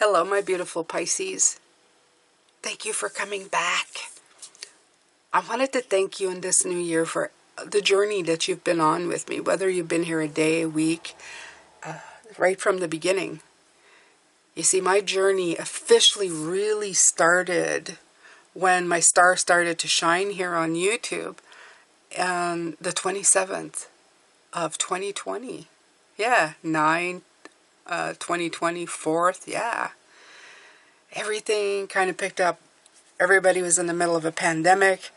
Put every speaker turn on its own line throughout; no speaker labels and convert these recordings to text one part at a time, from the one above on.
Hello, my beautiful Pisces. Thank you for coming back. I wanted to thank you in this new year for the journey that you've been on with me, whether you've been here a day, a week, right from the beginning. You see, my journey officially really started when my star started to shine here on YouTube on the 27th of 2020. Yeah, 2020, 4th, yeah. Everything kind of picked up. Everybody was in the middle of a pandemic,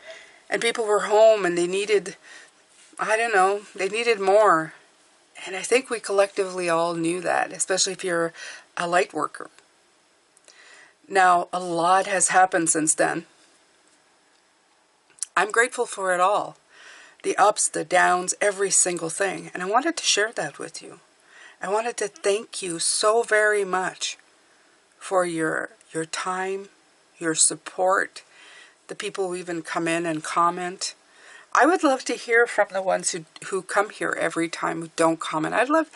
and people were home, and they needed, I don't know, they needed more. And I think we collectively all knew that, especially if you're a light worker. Now, a lot has happened since then. I'm grateful for it all. The ups, the downs, every single thing. And I wanted to share that with you. I wanted to thank you so very much for your time, your support, the people who even come in and comment. I would love to hear from the ones who come here every time who don't comment. I'd love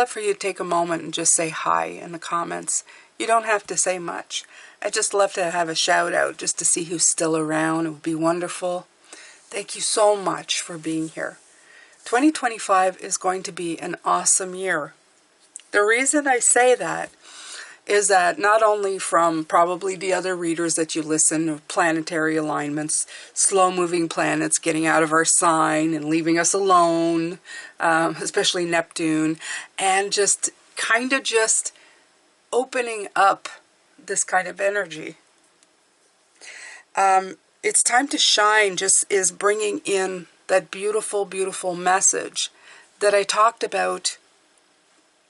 for you to take a moment and just say hi in the comments. You don't have to say much. I'd just love to have a shout out just to see who's still around. It would be wonderful. Thank you so much for being here. 2025 is going to be an awesome year. The reason I say that is that not only from probably the other readers that you listen to, planetary alignments, slow-moving planets getting out of our sign and leaving us alone, especially Neptune, and just kind of just opening up this kind of energy. It's time to shine just is bringing in that beautiful, beautiful message that I talked about,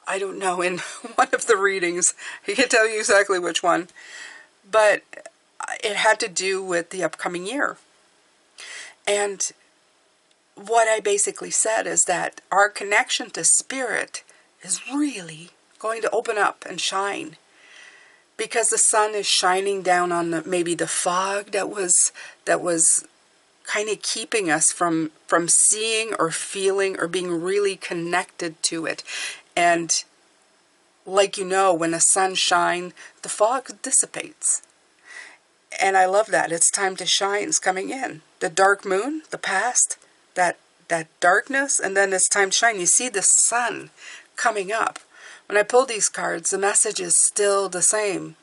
I don't know, in one of the readings. I can't tell you exactly which one. But it had to do with the upcoming year. And what I basically said is that our connection to spirit is really going to open up and shine. Because the sun is shining down on maybe the fog that was kind of keeping us from seeing or feeling or being really connected to it. And like you know, when the sun shines, the fog dissipates. And I love that. It's time to shine. It's coming in. The dark moon, the past, that darkness, and then it's time to shine. You see the sun coming up. When I pull these cards, the message is still the same.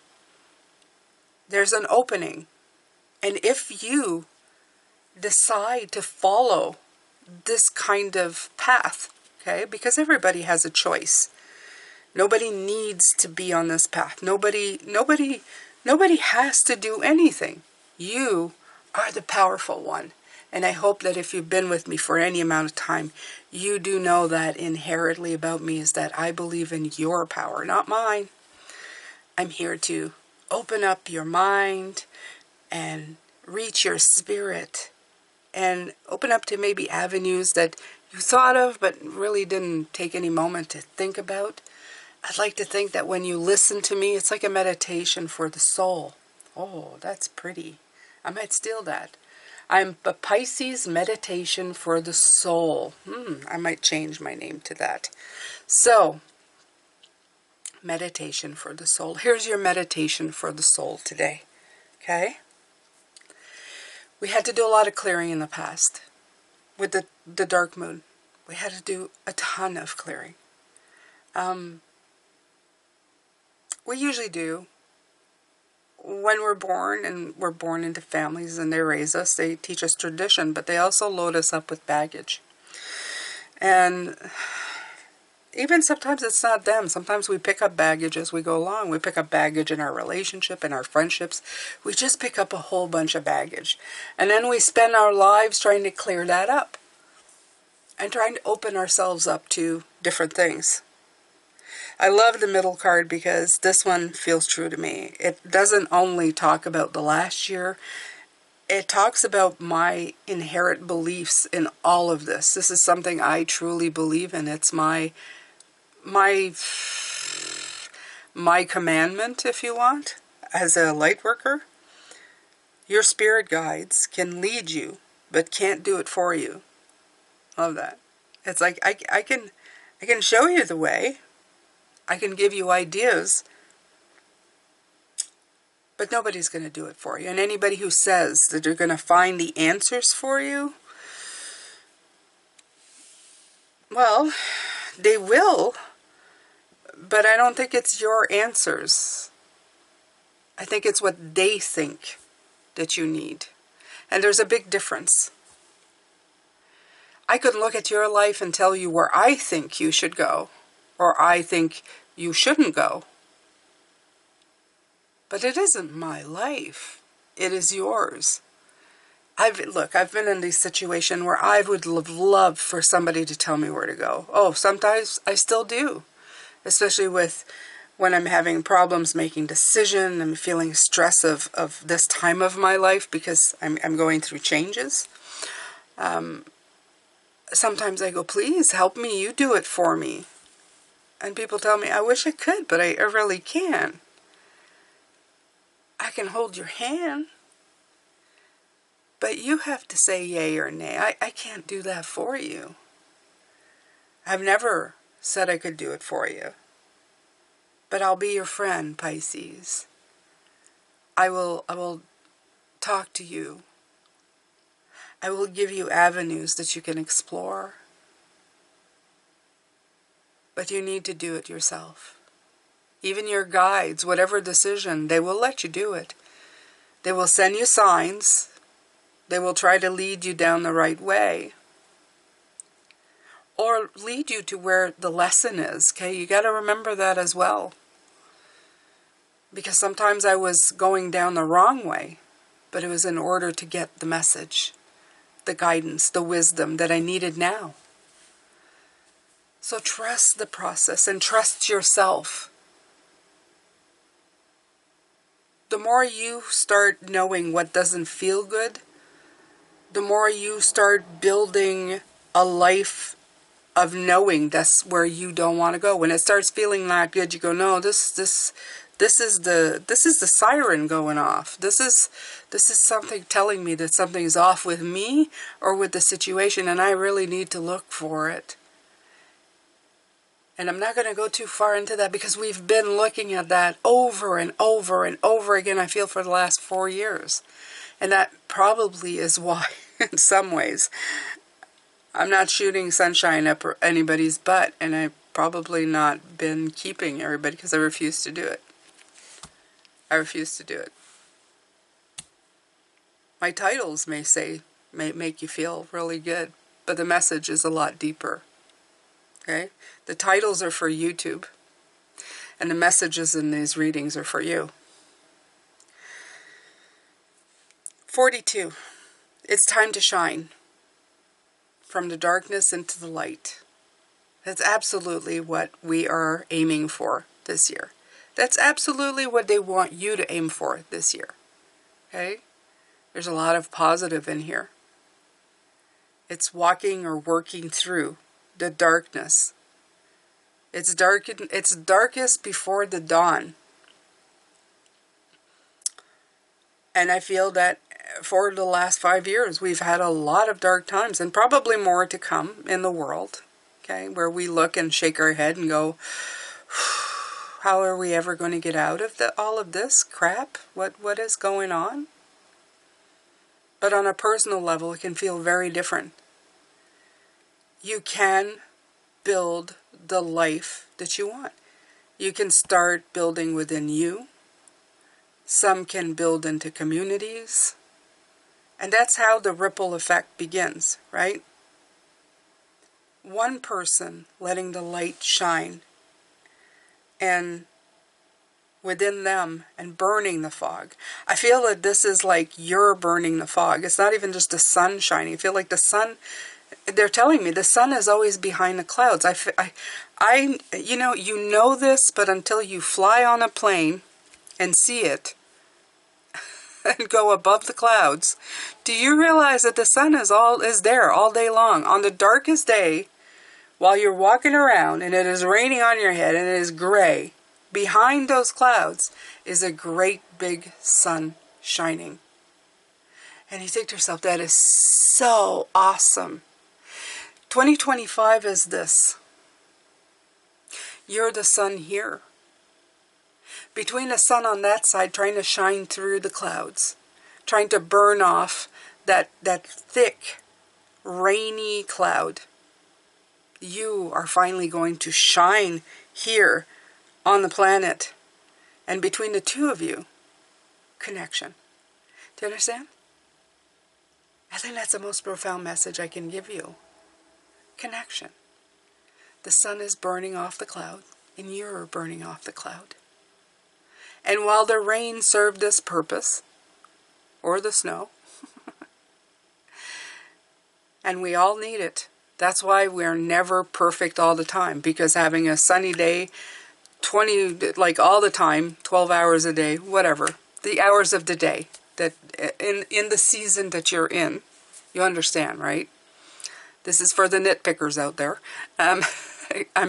There's an opening. And if you decide to follow this kind of path, okay, because everybody has a choice. Nobody needs to be on this path. Nobody has to do anything. You are the powerful one. And I hope that if you've been with me for any amount of time, you do know that inherently about me is that I believe in your power, not mine. I'm here to open up your mind and reach your spirit and open up to maybe avenues that you thought of but really didn't take any moment to think about. I'd like to think that when you listen to me, it's like a meditation for the soul. Oh, that's pretty. I might steal that. I'm a Pisces meditation for the soul. I might change my name to that. So, meditation for the soul. Here's your meditation for the soul today. Okay? We had to do a lot of clearing in the past with the dark moon. We had to do a ton of clearing. We usually do. When we're born, and we're born into families and they raise us, they teach us tradition, but they also load us up with baggage. And even sometimes it's not them. Sometimes we pick up baggage as we go along. We pick up baggage in our relationship, in our friendships. We just pick up a whole bunch of baggage. And then we spend our lives trying to clear that up and trying to open ourselves up to different things. I love the middle card because this one feels true to me. It doesn't only talk about the last year. It talks about my inherent beliefs in all of this. This is something I truly believe in. It's my commandment, if you want, as a light worker. Your spirit guides can lead you, but can't do it for you. Love that. It's like I can show you the way. I can give you ideas, But nobody's going to do it for you. And anybody who says that they're going to find the answers for you, well, they will, but I don't think it's your answers. I think it's what they think that you need. And there's a big difference. I could look at your life and tell you where I think you should go, or I think you shouldn't go. But it isn't my life. It is yours. I've been in this situation where I would love for somebody to tell me where to go. Oh, sometimes I still do. Especially when I'm having problems making decisions. I'm feeling stress of this time of my life because I'm going through changes. Sometimes I go, please help me, you do it for me. And people tell me, I wish I could, but I really can't. I can hold your hand, but you have to say yay or nay. I can't do that for you. I've never said I could do it for you. But I'll be your friend, Pisces. I will talk to you. I will give you avenues that you can explore. But you need to do it yourself. Even your guides, whatever decision, they will let you do it. They will send you signs. They will try to lead you down the right way. Or lead you to where the lesson is, okay? You got to remember that as well. Because sometimes I was going down the wrong way, but it was in order to get the message, the guidance, the wisdom that I needed now. So trust the process and trust yourself. The more you start knowing what doesn't feel good, the more you start building a life of knowing that's where you don't want to go. When it starts feeling not good, you go, no, this is the siren going off. This is something telling me that something's off with me or with the situation, and I really need to look for it. And I'm not going to go too far into that because we've been looking at that over and over and over again, I feel, for the last 4 years. And that probably is why, in some ways, I'm not shooting sunshine up anybody's butt, and I've probably not been keeping everybody because I refuse to do it. I refuse to do it. My titles may make you feel really good, but the message is a lot deeper. Okay? The titles are for YouTube, and the messages in these readings are for you. 42. It's time to shine. From the darkness into the light. That's absolutely what we are aiming for this year. That's absolutely what they want you to aim for this year. Okay? There's a lot of positive in here. It's walking or working through the darkness. It's darkest before the dawn. And I feel that for the last 5 years, we've had a lot of dark times, and probably more to come in the world, okay, where we look and shake our head and go, how are we ever going to get out of all of this crap? What is going on? But on a personal level, it can feel very different. You can build the life that you want. You can start building within you. Some can build into communities. And that's how the ripple effect begins, right? One person letting the light shine and within them and burning the fog. I feel that this is like you're burning the fog. It's not even just the sun shining. I feel like the sun, they're telling me the sun is always behind the clouds. You know this, but until you fly on a plane and see it, and go above the clouds, do you realize that the sun is there all day long? On the darkest day, while you're walking around and it is raining on your head and it is gray, behind those clouds is a great big sun shining. And you think to yourself, that is so awesome. 2025 is this. You're the sun here. between the sun on that side trying to shine through the clouds, trying to burn off that thick, rainy cloud, you are finally going to shine here on the planet. And between the two of you, connection. Do you understand? I think that's the most profound message I can give you. Connection. The sun is burning off the cloud, and you're burning off the cloud. And while the rain served this purpose, or the snow, and we all need it. That's why we're never perfect all the time, because having a sunny day, 20, like all the time, 12 hours a day, whatever, the hours of the day, that in the season that you're in, you understand, right? This is for the nitpickers out there. I'm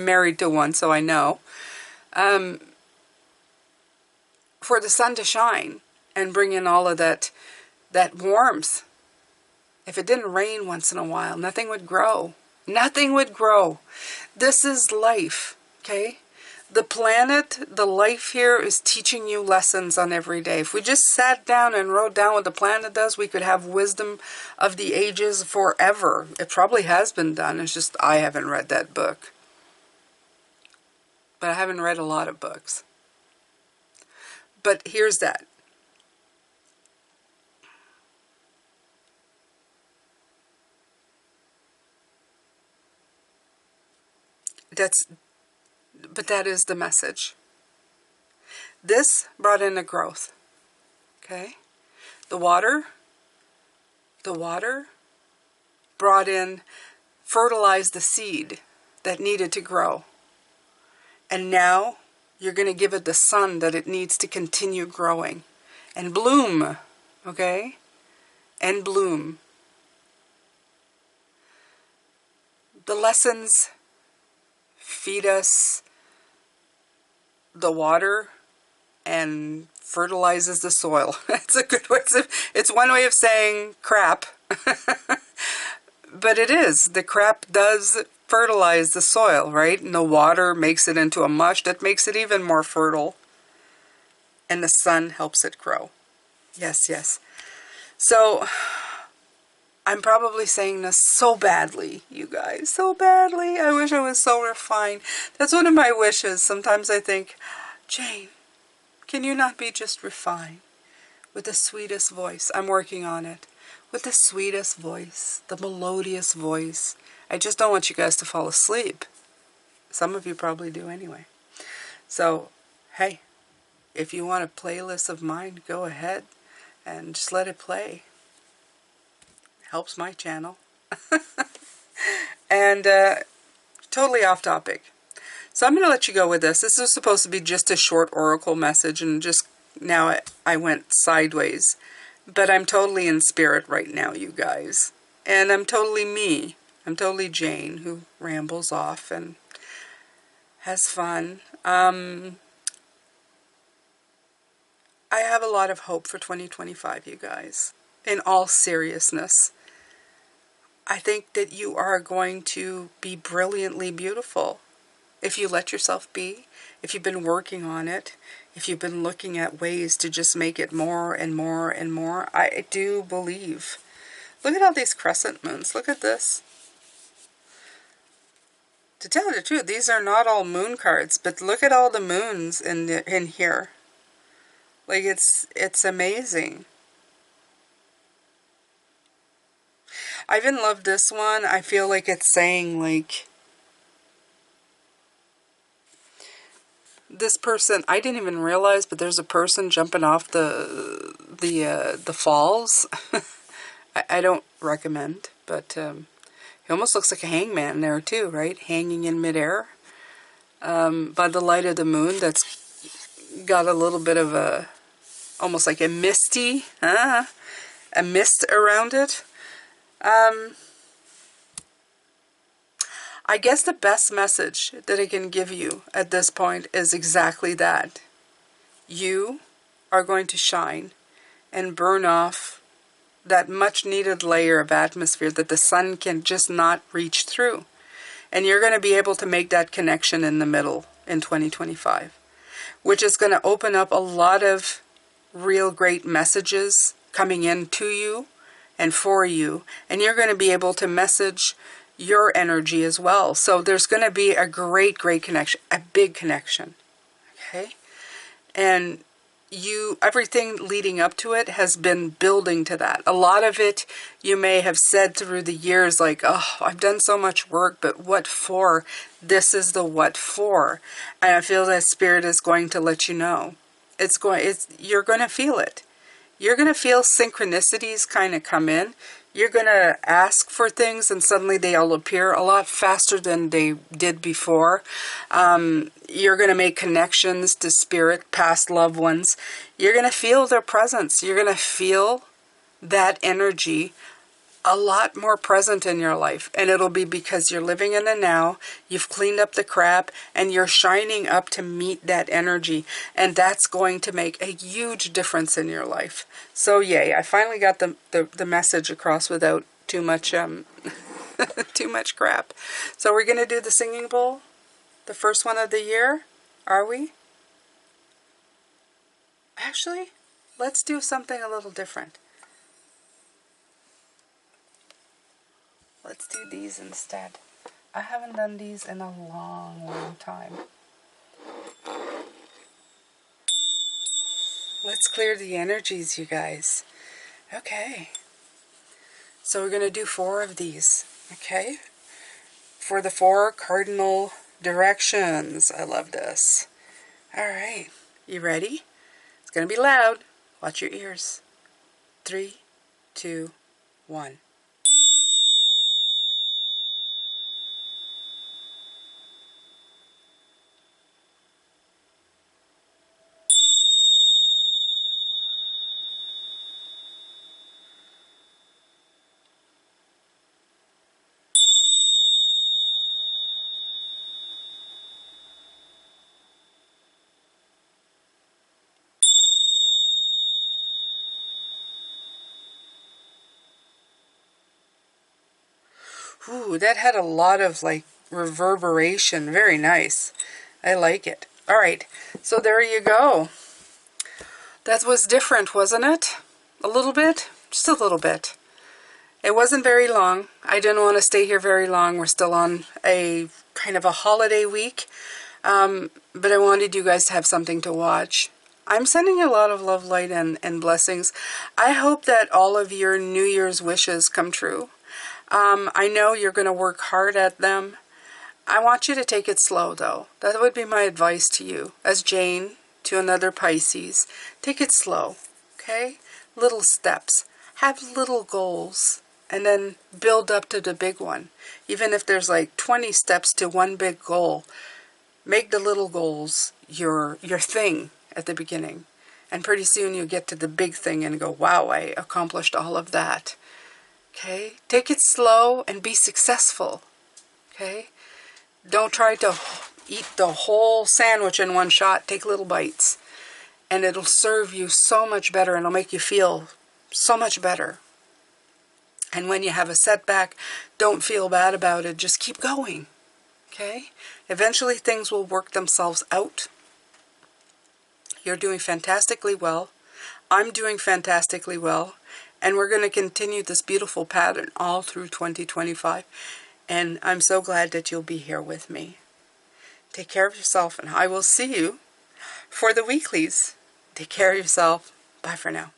married to one, so I know. For the sun to shine and bring in all of that warmth. If it didn't rain once in a while, nothing would grow. Nothing would grow. This is life, okay? The planet, the life here is teaching you lessons on every day. If we just sat down and wrote down what the planet does, we could have wisdom of the ages forever. It probably has been done. It's just I haven't read that book. But I haven't read a lot of books. But here's that. But that is the message. This brought in a growth. Okay? The water brought in, fertilized the seed that needed to grow. And now you're going to give it the sun that it needs to continue growing and bloom. Okay? And bloom. The lessons feed us the water and fertilizes the soil. It's a good way it's one way of saying crap. But it is. The crap does fertilize the soil, right? And the water makes it into a mush that makes it even more fertile. And the sun helps it grow. Yes, yes. So I'm probably saying this so badly, you guys, so badly. I wish I was so refined. That's one of my wishes. Sometimes I think, Jane, can you not be just refined with the sweetest voice? I'm working on it. With the sweetest voice, the melodious voice. I just don't want you guys to fall asleep. Some of you probably do anyway. So, hey, if you want a playlist of mine, go ahead and just let it play. Helps my channel. And totally off topic. So I'm going to let you go with this. This is supposed to be just a short oracle message, and just now I went sideways. But I'm totally in spirit right now, you guys. And I'm totally me. I'm totally Jane, who rambles off and has fun. I have a lot of hope for 2025, you guys. In all seriousness. I think that you are going to be brilliantly beautiful if you let yourself be, if you've been working on it, if you've been looking at ways to just make it more and more and more. I do believe. Look at all these crescent moons. Look at this. To tell you the truth, these are not all moon cards, but look at all the moons in here. Like, it's amazing. I even love this one. I feel like it's saying, like, this person, I didn't even realize, but there's a person jumping off the falls. I don't recommend, but he almost looks like a hangman there too, right? Hanging in midair by the light of the moon. That's got a little bit of a, almost like a misty, a mist around it. I guess the best message that I can give you at this point is exactly that. You are going to shine and burn off that much needed layer of atmosphere that the sun can just not reach through. And you're going to be able to make that connection in the middle in 2025. which is going to open up a lot of real great messages coming in to you and for you, and you're going to be able to message your energy as well. So there's going to be a great connection, a big connection. Okay? And everything leading up to it has been building to that. A lot of it you may have said through the years, like, oh, I've done so much work, but what for? This is the what for. And I feel that Spirit is going to let you know. You're going to feel it. You're going to feel synchronicities kind of come in. You're going to ask for things and suddenly they'll appear a lot faster than they did before. You're going to make connections to spirit, past loved ones. You're going to feel their presence. You're going to feel that energy a lot more present in your life. And it'll be because you're living in the now, you've cleaned up the crap, and you're shining up to meet that energy. And that's going to make a huge difference in your life. So yay, I finally got the message across without too much too much crap. So we're going to do the singing bowl, the first one of the year, are we? Actually, let's do something a little different. Let's do these instead. I haven't done these in a long time. Let's clear the energies, you guys. Okay. So we're going to do 4 of these. Okay? For the 4 cardinal directions. I love this. Alright. You ready? It's going to be loud. Watch your ears. 3, 2, 1. Ooh, that had a lot of like reverberation. Very nice. I like it. Alright, so there you go. That was different, wasn't it? A little bit? Just a little bit. It wasn't very long. I didn't want to stay here very long. We're still on a kind of a holiday week. But I wanted you guys to have something to watch. I'm sending a lot of love, light, and blessings. I hope that all of your New Year's wishes come true. I know you're going to work hard at them. I want you to take it slow, though. That would be my advice to you. As Jane, to another Pisces, take it slow, okay? Little steps. Have little goals, and then build up to the big one. Even if there's like 20 steps to one big goal, make the little goals your thing at the beginning. And pretty soon you'll get to the big thing and go, wow, I accomplished all of that. Okay? Take it slow and be successful. Okay? Don't try to eat the whole sandwich in one shot. Take little bites. And it'll serve you so much better, and it'll make you feel so much better. And when you have a setback, don't feel bad about it. Just keep going. Okay? Eventually things will work themselves out. You're doing fantastically well. I'm doing fantastically well. And we're going to continue this beautiful pattern all through 2025. And I'm so glad that you'll be here with me. Take care of yourself, and I will see you for the weeklies. Take care of yourself. Bye for now.